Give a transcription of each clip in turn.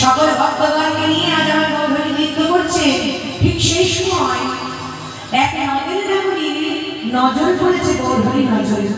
সকল ভক্তগণকে নিয়ে আজ আমার গৌরী নৃত্য করছে। ঠিক সেই সময় এক নদের নামনি নজর পড়েছে গৌরী নজরে।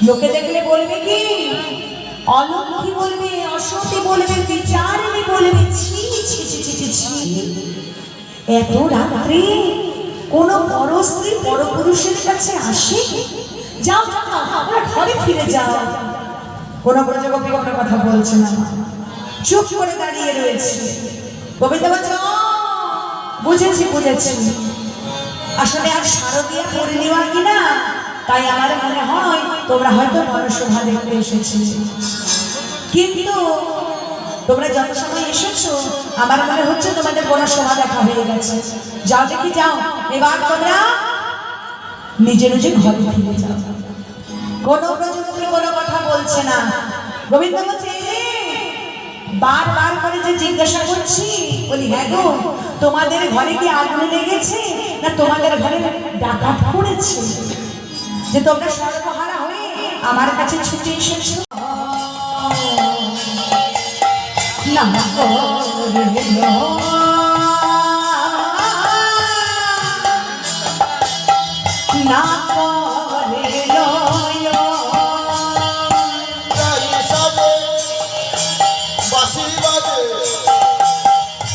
লোকে দেখলে বলবে কি, অলক্ষী বলবে, অসতী বলবে, বিচারিণী বলবে। ছি ছি ছি ছি ছি, এত রাত্রে কোন পরস্ত্রী পরপুরুষের কাছে আসে? যাও যাও, আমরা ঘরে ফিরে যাও। কোন ব্রজগোপী কোনো কথা বলছে না, চুপ করে দাঁড়িয়ে রয়েছে। গোবিন্দ বলছে, বুঝেছি বুঝেছি, আসলে আর শারদীয়া পূর্ণিমা কিনা, তাই আমার মনে হয় তোমরা হয়তো বনশোভা দেখতে এসেছিলে। কিন্তু তোমরা যত সময় এসেছো আমার মনে হচ্ছে তোমাদের বনশোভা দেখা হয়ে গেছে। যাও দেখি যাও, এবার তোমরা নিজে নিজে ঘরে ফিরে যাও। কোনো ব্রজগোপী কোনো কথা বলছে না। গোবিন্দ বলছে, বারবার করে যে জিজ্ঞাসা করছি, বলি হ্যাঁ গো, তোমাদের ঘরে কি আগুন লেগেছে না তোমাদের ঘরে ডাকাত পড়েছে যে তোমরা সর্বহারা হয়ে আমার কাছে ছুটে এসেছো? না না করে নয়ন। রাই সাজে বাঁশি বাজে,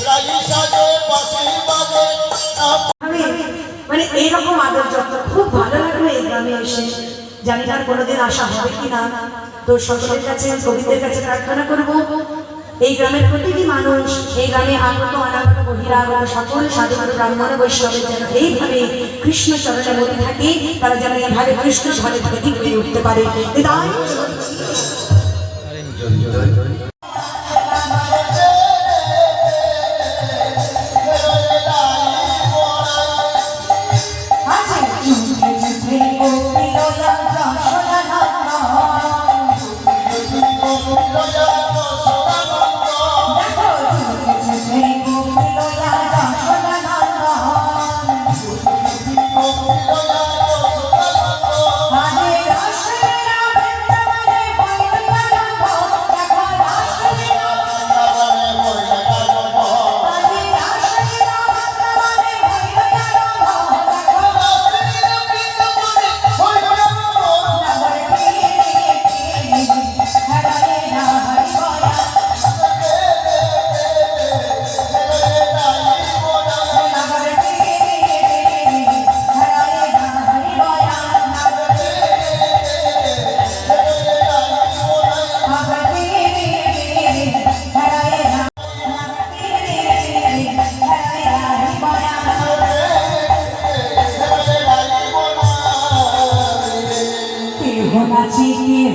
রাই সাজে বাঁশি বাজে। মানে এইরকম আদর যত্ন খুব ভালো লাগলো এই গ্রামে এসে। জানি না কোনোদিন আসা হবে কি না। তো সকলের কাছে কবিদের কাছে প্রার্থনা করব এই গ্রামের প্রতিটি মানুষ, এই গ্রামে আগত অনাগত বহিরাগত সকল সাধুগুরু ব্রাহ্মণ বৈষ্ণবের যেন এইভাবে কৃষ্ণ চরণে মতি থাকে, তারা যেন এইভাবে কৃষ্ণ ঝড়ে প্রতীক হয়ে উঠতে পারে। তাই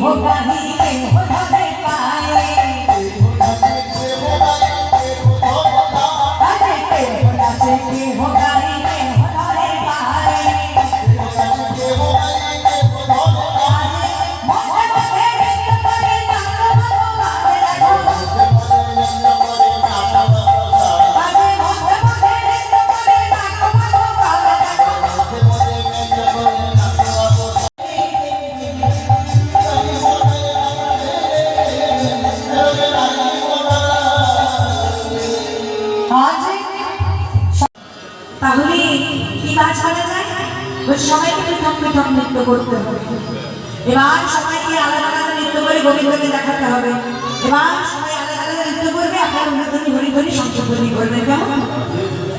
हो गाही के हो धरे पाए, अरे के हो नाचे के हो गाही के हो धरे पाए। मोहे मोहे रित करे नाक भगवान रखो, अरे मोहे मोहे रित करे नाक भगवान रखो। তাহলে কি কাজ করা যায়? সবাইকে পৃথক পৃথক নৃত্য করতে হবে। এবার সবাইকে আলাদা আলাদা নৃত্য করে গোবিন্দকে দেখাতে হবে। এবার সবাই আলাদা আলাদা নৃত্য করবে, আপনার অনুধ্বনি হরি হরি সংকীর্তনী করবে। কেমন?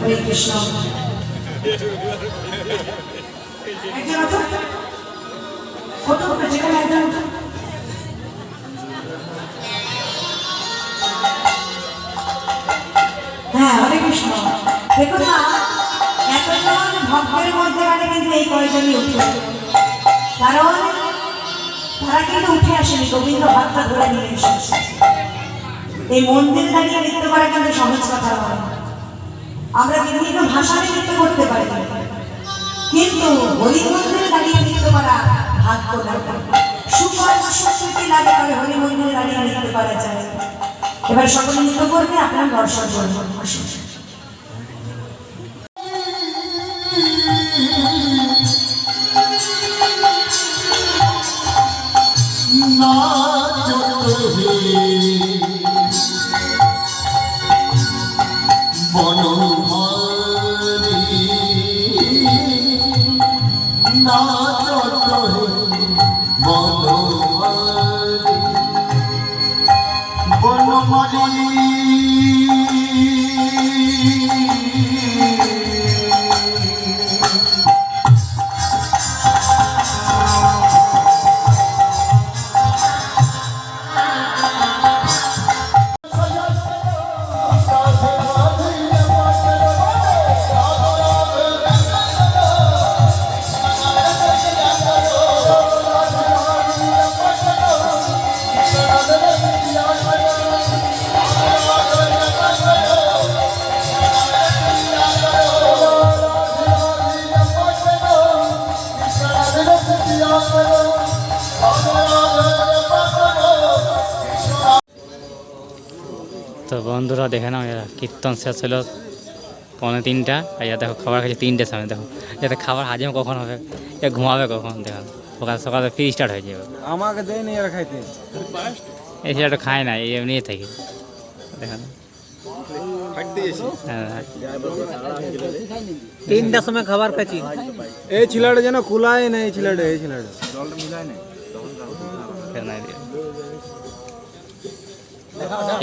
হরে কৃষ্ণ। একজন ওঠো, ওঠো ওঠো, যেখানে একজন ওঠো। হ্যাঁ, হরে কৃষ্ণ। দেখো না, এতজন ভক্তের মধ্যে মানে কিন্তু এই কয়জনই উঠে, কারণ তারা কিন্তু উঠে আসেনি, গোবিন্দ ভক্ত ধরে নিয়ে এসেছে। এই মন্দিরে দাঁড়িয়ে নৃত্য করা কিন্তু সহজ কথা নয়। আমরা বিভিন্ন ভাষায় নৃত্য করতে পারি, কিন্তু হরি মন্দিরে দাঁড়িয়ে নৃত্য করা ভাগ্য লাগে। সুকর্ম সংস্কৃতি লাগে, তবে হরি মন্দিরে দাঁড়িয়ে নৃত্য করা যায়। এবার সকলে নৃত্য করবে, আপনারা দর্শন করবেন। তো বন্ধুরা দেখে নাও, এরা কীর্তন শেষ হলো 2:45, আর এরা দেখো খাবার খাচ্ছে 3টের সময়। দেখো এতে খাবার হাজম কখন হবে, এ ঘুমাবে কখন? দেখো সকাল সকালে ফ্রি স্টার্ট হয়ে যাবে। আমাকে দেয় নি আর খাইতে, এই সেটা খায় না, এই এমনিই থাকে। দেখেন হ্যাঁ, 3টার সময় খাবার খাচ্ছি। এই ছেলেটা যেন খোলাই না, এই ছেলেটা ফের নাই দিয়ে।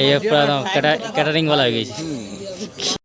এই পুরো একদম ক্যাটারিং वाला হয়ে গেছে।